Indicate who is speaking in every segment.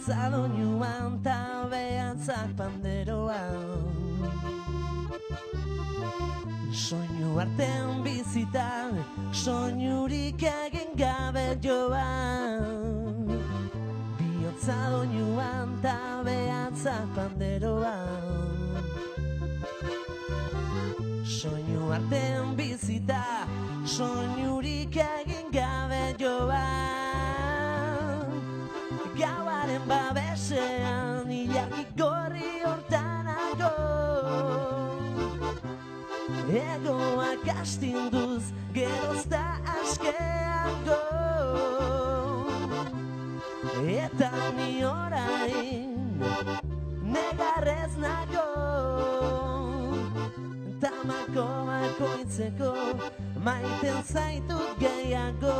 Speaker 1: Zadoinuan ta behatzak panderoan, soinu artean bizitan, soinurik egin gabe joan. Bihotza doinuan ta behatzak panderoan, soinu artean bizita, soinurik egin gabe joan. Gauaren babesean, ilargi gorri hortanago, egoak astinduz, gerozta askeago. Eta ni orain, negarrez nago, tamako bakoitzeko, maiten zaitut gehiago.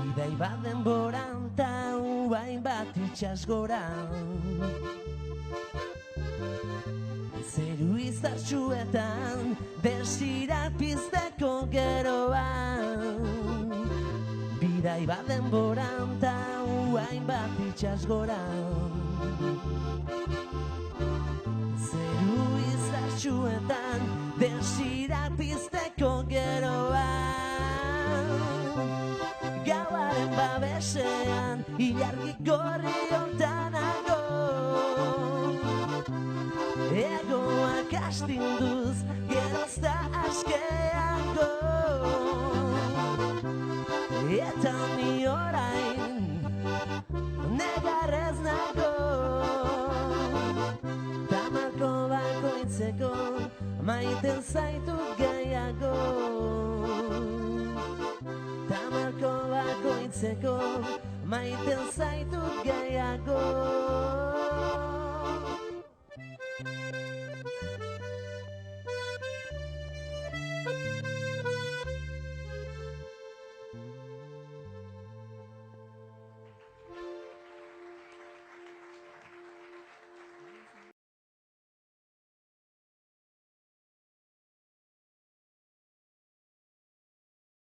Speaker 1: Bidai bat denboran ta uain bat itxas goran, zeru izartxuetan desira pizteko geroan. Bidai bat denboran ta uain bat itxas goran, zeru izartxuetan desira pizteko geroan. Gauaren babesean, ilargi gorri hortanago, egoak astinduz, gerozta askeago. Eta ni orain, negarrez nago, tamako bakoitzeko, maiten zaitut gehiago. Tamarko bakoitzeko, maiten zaitut gehiago.